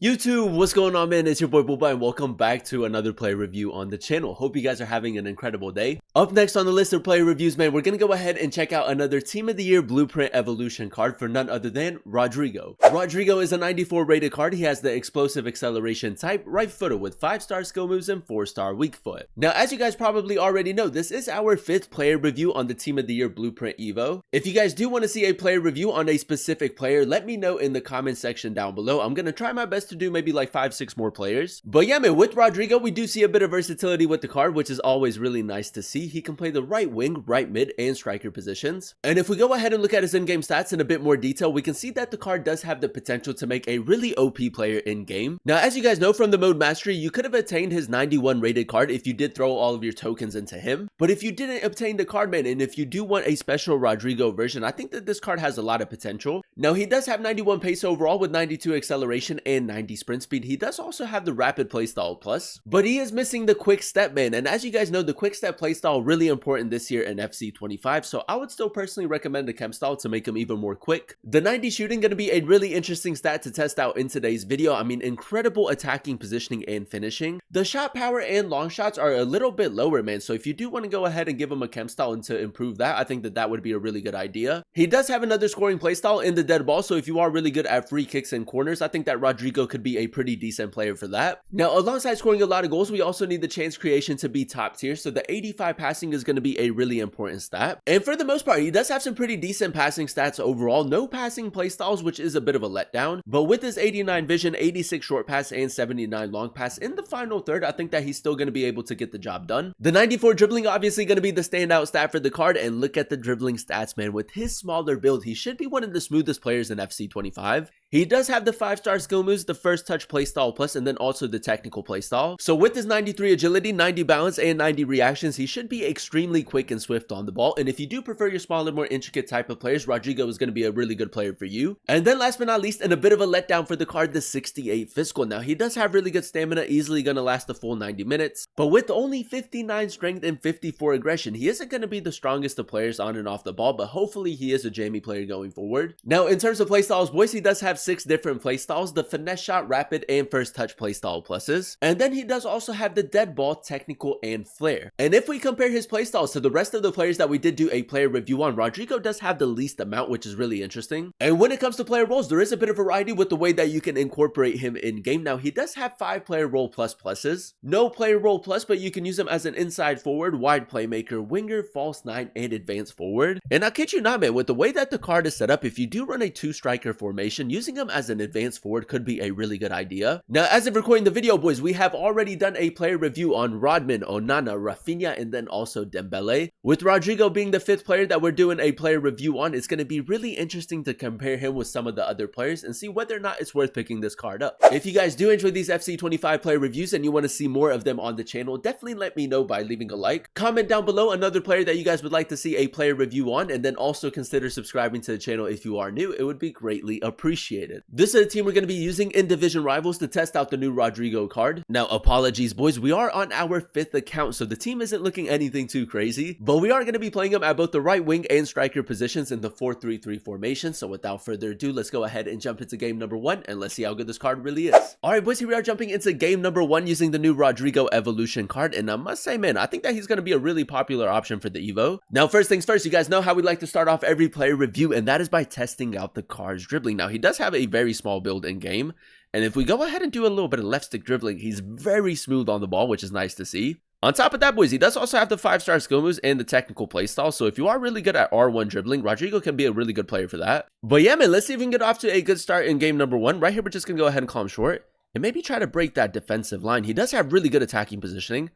YouTube, what's going on, man? It's your boy Booba and welcome back to another player review on the channel. Hope you guys are having an incredible day. Up next on the list of player reviews, man, we're gonna go ahead and check out another Team of the Year Blueprint Evolution card for none other than Rodrygo. Rodrygo is a 94 rated card. He has the explosive acceleration type, right footer with 5-star skill moves and 4-star weak foot. Now, as you guys probably already know, this is our 5th player review on the Team of the Year Blueprint Evo. If you guys do want to see a player review on a specific player, let me know in the comment section down below. I'm gonna try my best to do maybe like 5-6 more players. But yeah, man, with Rodrygo, we do see a bit of versatility with the card, which is always really nice to see. He can play the right wing, right mid, and striker positions. And if we go ahead and look at his in-game stats in a bit more detail, we can see that the card does have the potential to make a really OP player in-game. Now, as you guys know from the mode mastery, you could have attained his 91 rated card if you did throw all of your tokens into him. But if you didn't obtain the card, man, and if you do want a special Rodrygo version, I think that this card has a lot of potential. Now, he does have 91 pace overall with 92 acceleration and 90 sprint speed. He does also have the rapid playstyle plus, but he is missing the quick step, man. And as you guys know, the quick step playstyle really important this year in FC25, so I would still personally recommend the chem style to make him even more quick. The 90 shooting going to be a really interesting stat to test out in today's video. I mean, incredible attacking, positioning, and finishing. The shot power and long shots are a little bit lower, man, so if you do want to go ahead and give him a chem style and to improve that, I think that that would be a really good idea. He does have another scoring playstyle in the dead ball, so if you are really good at free kicks and corners, I think that Rodrygo could be a pretty decent player for that. Now, alongside scoring a lot of goals, we also need the chance creation to be top tier, so the 85 passing is going to be a really important stat. And for the most part, he does have some pretty decent passing stats overall. No passing playstyles, which is a bit of a letdown, but with his 89 vision, 86 short pass, and 79 long pass in the final third, I think that he's still going to be able to get the job done. The 94 dribbling obviously going to be the standout stat for the card, and look at the dribbling stats, man. With his smaller build, he should be one of the smoothest players in FC25. He does have the 5-star skill moves, the first touch playstyle plus, and then also the technical playstyle. So with his 93 agility, 90 balance, and 90 reactions, he should be extremely quick and swift on the ball. And if you do prefer your smaller, more intricate type of players, Rodrygo is going to be a really good player for you. And then last but not least, and a bit of a letdown for the card, the 68 physical. Now, he does have really good stamina, easily going to last the full 90 minutes. But with only 59 strength and 54 aggression, he isn't going to be the strongest of players on and off the ball, but hopefully he is a Jamie player going forward. Now, in terms of playstyles, boys, he does have 6 different playstyles, the finesse shot, rapid, and first touch playstyle pluses. And then he does also have the dead ball, technical, and flare. And if we compare his playstyles to the rest of the players that we did do a player review on, Rodrygo does have the least amount, which is really interesting. And when it comes to player roles, there is a bit of variety with the way that you can incorporate him in game. Now, he does have 5 player role pluses, no player role plus, but you can use him as an inside forward, wide playmaker, winger, false 9, and advanced forward. And I kid you not, man, with the way that the card is set up, if you do run a 2-striker formation, using him as an advanced forward could be a really good idea. Now, as of recording the video, boys, we have already done a player review on Rodman, Onana, Rafinha, and then also Dembele. With Rodrygo being the 5th player that we're doing a player review on, it's going to be really interesting to compare him with some of the other players and see whether or not it's worth picking this card up. If you guys do enjoy these FC25 player reviews and you want to see more of them on the channel, definitely let me know by leaving a like. Comment down below another player that you guys would like to see a player review on, and then also consider subscribing to the channel if you are new. It would be greatly appreciated. This is a team we're going to be using in Division Rivals to test out the new Rodrygo card. Now, apologies, boys, we are on our 5th account, so the team isn't looking anything too crazy, but we are going to be playing them at both the right wing and striker positions in the 4-3-3 formation. So without further ado, let's go ahead and jump into game number 1 and let's see how good this card really is. Alright, boys, here we are jumping into game number 1 using the new Rodrygo Evolution card, and I must say, man, I think that he's going to be a really popular option for the Evo. Now, first things first, you guys know how we like to start off every player review, and that is by testing out the card's dribbling. Now, he does have a very small build in game, and if we go ahead and do a little bit of left stick dribbling, he's very smooth on the ball, which is nice to see. On top of that, boys, he does also have the 5-star skill moves and the technical playstyle, so if you are really good at R1 dribbling, Rodrygo can be a really good player for that. But yeah, man, let's see if we can get off to a good start in game number 1. Right here, we're just going to go ahead and call him short and maybe try to break that defensive line. He does have really good attacking positioning.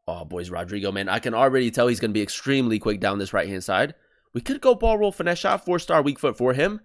Oh, boys, Rodrygo, man, I can already tell he's going to be extremely quick down this right-hand side. We could go ball roll finesse shot, 4-star weak foot for him.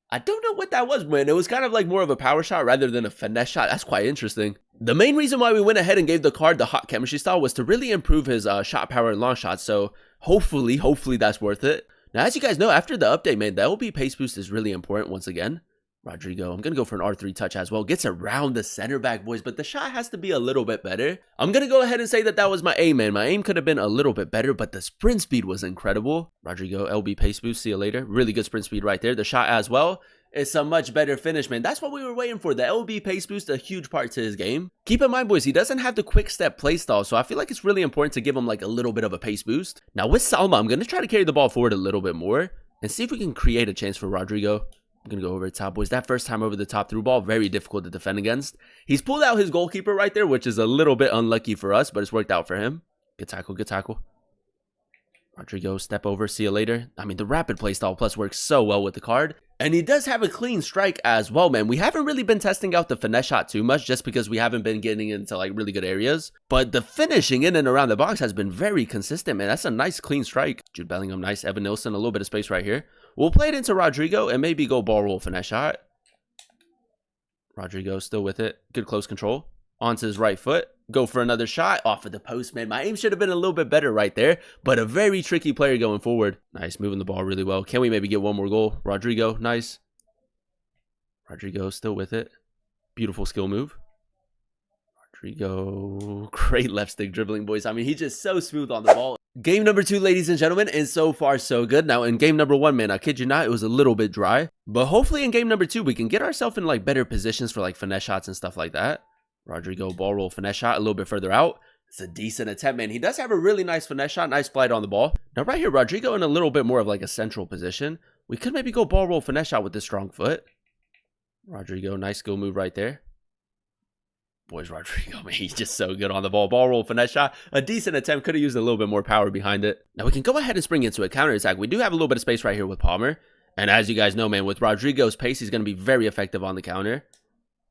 I don't know what that was, man. It was kind of like more of a power shot rather than a finesse shot. That's quite interesting. The main reason why we went ahead and gave the card the hot chemistry style was to really improve his shot power and long shots. So hopefully that's worth it. Now, as you guys know, after the update, man, the LB pace boost is really important once again. Rodrygo, I'm going to go for an R3 touch as well. Gets around the center back, boys, but the shot has to be a little bit better. I'm going to go ahead and say that that was my aim, man. My aim could have been a little bit better, but the sprint speed was incredible. Rodrygo, LB pace boost, see you later. Really good sprint speed right there. The shot as well. It's a much better finish, man. That's what we were waiting for. The LB pace boost, a huge part to his game. Keep in mind, boys, he doesn't have the quick step playstyle, so I feel like it's really important to give him like a little bit of a pace boost. Now with Salma, I'm going to try to carry the ball forward a little bit more and see if we can create a chance for Rodrygo. I'm going to go over the top, boys. That first time over the top through ball, very difficult to defend against. He's pulled out his goalkeeper right there, which is a little bit unlucky for us, but it's worked out for him. Good tackle, good tackle. Rodrygo, step over, see you later. I mean, the rapid playstyle plus works so well with the card. And he does have a clean strike as well, man. We haven't really been testing out the finesse shot too much just because we haven't been getting into like really good areas. But the finishing in and around the box has been very consistent, man. That's a nice clean strike. Jude Bellingham, nice. Evan Nilsson, a little bit of space right here. We'll play it into Rodrygo and maybe go ball roll finesse shot. Rodrygo still with it. Good close control. Onto his right foot. Go for another shot off of the post, man. My aim should have been a little bit better right there, but a very tricky player going forward. Nice, moving the ball really well. Can we maybe get one more goal? Rodrygo, nice. Rodrygo still with it. Beautiful skill move. Rodrygo, great left stick dribbling, boys. I mean, he's just so smooth on the ball. Game number 2, ladies and gentlemen, and so far so good. Now in game number 1, man, I kid you not, it was a little bit dry, but hopefully in game number 2 we can get ourselves in like better positions for like finesse shots and stuff like that. Rodrygo, ball roll, finesse shot a little bit further out. It's a decent attempt, man. He does have a really nice finesse shot, nice flight on the ball. Now right here, Rodrygo in a little bit more of like a central position. We could maybe go ball roll, finesse shot with this strong foot. Rodrygo, nice skill move right there. Boys, Rodrygo, man, he's just so good on the ball. Ball roll, finesse shot, a decent attempt. Could have used a little bit more power behind it. Now we can go ahead and spring into a counter attack. We do have a little bit of space right here with Palmer. And as you guys know, man, with Rodrygo's pace, he's going to be very effective on the counter.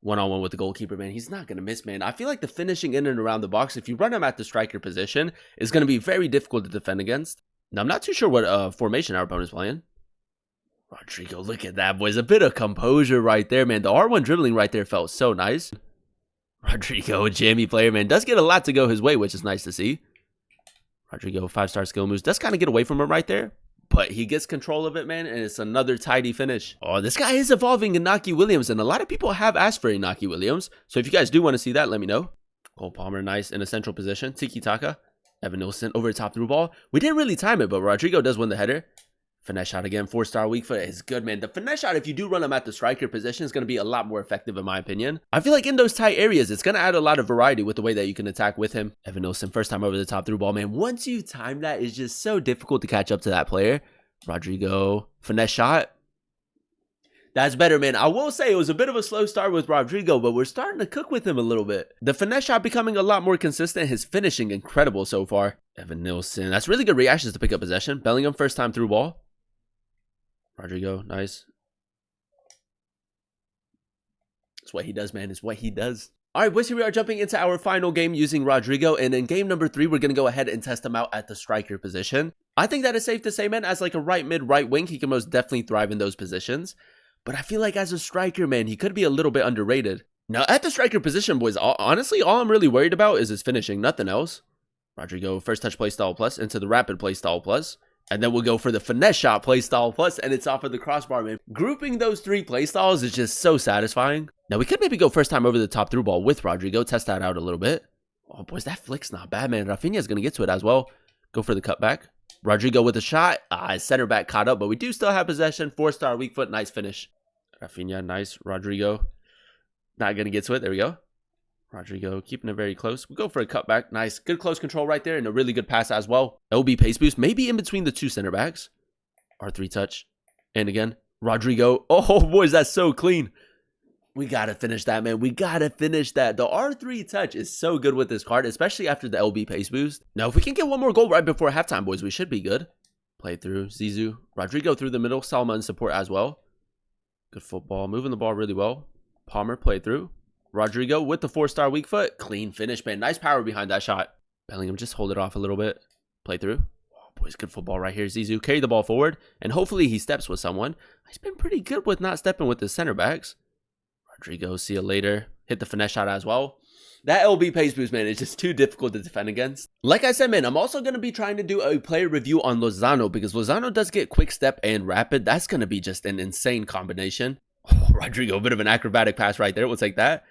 One-on-one with the goalkeeper, man. He's not going to miss, man. I feel like the finishing in and around the box, if you run him at the striker position, is going to be very difficult to defend against. Now, I'm not too sure what formation our opponent's playing. Rodrygo, look at that, boys. A bit of composure right there, man. The R1 dribbling right there felt so nice. Rodrygo, jammy player, man. Does get a lot to go his way, which is nice to see. Rodrygo, 5-star skill moves. Does kind of get away from him right there. But he gets control of it, man, and it's another tidy finish. Oh, this guy is evolving Inaki Williams, and a lot of people have asked for Inaki Williams. So if you guys do want to see that, let me know. Cole Palmer, nice, in a central position. Tiki-taka. Evan Nilsson over the top through ball. We didn't really time it, but Rodrygo does win the header. Finesse shot again, 4-star weak foot is good, man. The finesse shot, if you do run him at the striker position, is going to be a lot more effective in my opinion. I feel like in those tight areas, it's going to add a lot of variety with the way that you can attack with him. Evan Nilsson, first time over the top through ball, man. Once you time that, it's just so difficult to catch up to that player. Rodrygo, finesse shot. That's better, man. I will say it was a bit of a slow start with Rodrygo, but we're starting to cook with him a little bit. The finesse shot becoming a lot more consistent. His finishing incredible so far. Evan Nilsson, that's really good reactions to pick up possession. Bellingham, first time through ball. Rodrygo, nice. It's what he does, man. It's what he does. All right, boys, here we are jumping into our final game using Rodrygo. And in game number 3, we're going to go ahead and test him out at the striker position. I think that is safe to say, man, as like a right mid, right wing, he can most definitely thrive in those positions. But I feel like as a striker, man, he could be a little bit underrated. Now, at the striker position, boys, honestly, all I'm really worried about is his finishing, nothing else. Rodrygo, first touch playstyle plus into the rapid playstyle plus. And then we'll go for the finesse shot playstyle plus, and it's off of the crossbar, man. Grouping those 3 playstyles is just so satisfying. Now, we could maybe go first time over the top through ball with Rodrygo, test that out a little bit. Oh, boys, that flick's not bad, man. Rafinha's going to get to it as well. Go for the cutback. Rodrygo with a shot. His center back caught up, but we do still have possession. 4-star weak foot, nice finish. Rafinha, nice. Rodrygo, not going to get to it. There we go. Rodrygo keeping it very close. We go for a cutback. Nice. Good close control right there and a really good pass as well. LB pace boost. Maybe in between the 2 center backs. R3 touch. And again, Rodrygo. Oh, boys, that's so clean. We got to finish that, man. We got to finish that. The R3 touch is so good with this card, especially after the LB pace boost. Now, if we can get one more goal right before halftime, boys, we should be good. Play through. Zizou. Rodrygo through the middle. Salma in support as well. Good football. Moving the ball really well. Palmer play through. Rodrygo with the 4-star weak foot. Clean finish, man. Nice power behind that shot. Bellingham, just hold it off a little bit. Play through. Oh, boys, good football right here. Zizou, carry the ball forward. And hopefully he steps with someone. He's been pretty good with not stepping with the center backs. Rodrygo, see you later. Hit the finesse shot as well. That LB pace boost, man, is just too difficult to defend against. Like I said, man, I'm also going to be trying to do a player review on Lozano because Lozano does get quick step and rapid. That's going to be just an insane combination. Oh, Rodrygo, a bit of an acrobatic pass right there. We'll take that.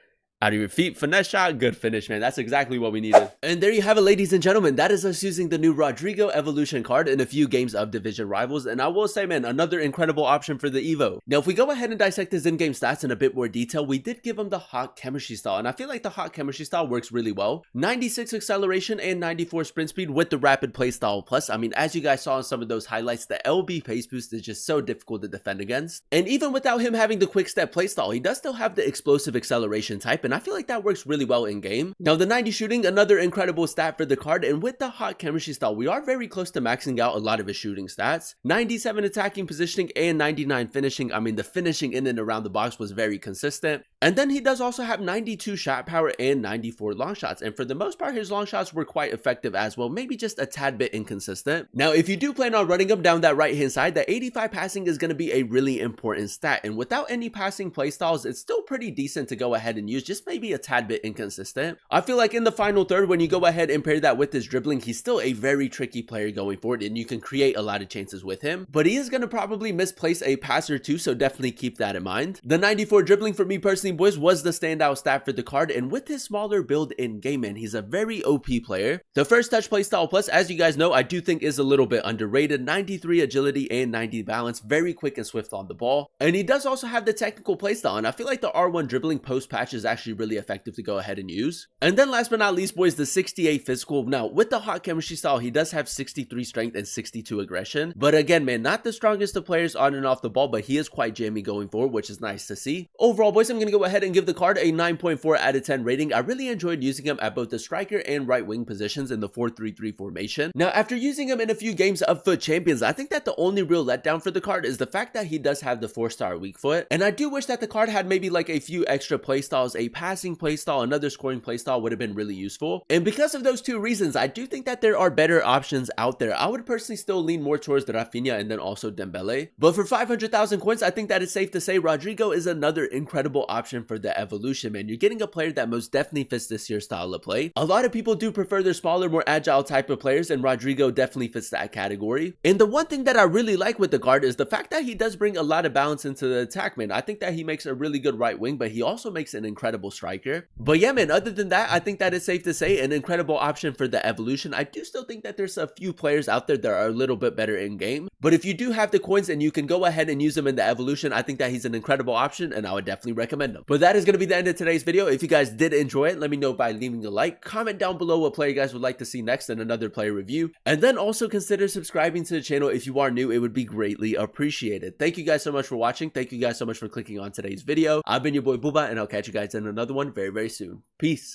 Out of your feet, finesse shot, good finish, man. That's exactly what we needed. And there you have it, ladies and gentlemen. That is us using the new Rodrygo Evolution card in a few games of Division Rivals. And I will say, man, another incredible option for the Evo. Now, if we go ahead and dissect his in-game stats in a bit more detail, we did give him the hot chemistry style. And I feel like the hot chemistry style works really well. 96 acceleration and 94 sprint speed with the rapid playstyle plus. I mean, as you guys saw in some of those highlights, the LB pace boost is just so difficult to defend against. And even without him having the quick step playstyle, he does still have the explosive acceleration type. And I feel like that works really well in game. Now the 90 shooting, another incredible stat for the card, and with the hot chemistry style, we are very close to maxing out a lot of his shooting stats. 97 attacking positioning and 99 finishing. I mean, the finishing in and around the box was very consistent. And then he does also have 92 shot power and 94 long shots, and for the most part his long shots were quite effective as well, maybe just a tad bit inconsistent. Now if you do plan on running him down that right hand side, the 85 passing is going to be a really important stat, and without any passing playstyles it's still pretty decent to go ahead and use, just maybe a tad bit inconsistent. I feel like in the final third, when you go ahead and pair that with his dribbling, he's still a very tricky player going forward, and you can create a lot of chances with him, but he is going to probably misplace a pass or two, so definitely keep that in mind. The 94 dribbling for me personally, boys, was the standout stat for the card, and with his smaller build in game, man, he's a very OP player. The first touch playstyle plus, as you guys know, I do think is a little bit underrated. 93 agility and 90 balance, very quick and swift on the ball, and he does also have the technical playstyle, and I feel like the R1 dribbling post patch is actually really effective to go ahead and use. And then last but not least, boys, the 68 physical. Now with the hot chemistry style, he does have 63 strength and 62 aggression, but again, man, not the strongest of players on and off the ball, but he is quite jammy going forward, which is nice to see. Overall, boys, I'm gonna go ahead and give the card a 9.4 out of 10 rating. I really enjoyed using him at both the striker and right wing positions in the 4-3-3 formation. Now after using him in a few games of FUT Champions, I think that the only real letdown for the card is the fact that he does have the 4-star weak foot, and I do wish that the card had maybe like a few extra playstyles. A passing playstyle, another scoring playstyle would have been really useful, and because of those two reasons, I do think that there are better options out there. I would personally still lean more towards the Rafinha and then also Dembele, but for 500,000 coins, I think that it's safe to say Rodrygo is another incredible option for the Evolution, man. You're getting a player that most definitely fits this year's style of play. A lot of people do prefer their smaller, more agile type of players, and Rodrygo definitely fits that category. And the one thing that I really like with the card is the fact that he does bring a lot of balance into the attack, man. I think that he makes a really good right wing, but he also makes an incredible striker. But yeah, man, other than that, I think that it's safe to say an incredible option for the Evolution. I do still think that there's a few players out there that are a little bit better in game, but if you do have the coins and you can go ahead and use them in the Evolution, I think that he's an incredible option, and I would definitely recommend him. But that is going to be the end of today's video. If you guys did enjoy it, let me know by leaving a like, comment down below what player you guys would like to see next in another player review, and then also consider subscribing to the channel if you are new. It would be greatly appreciated. Thank you guys so much for watching. Thank you guys so much for clicking on today's video. I've been your boy Booba, and I'll catch you guys in another one very, very soon. Peace.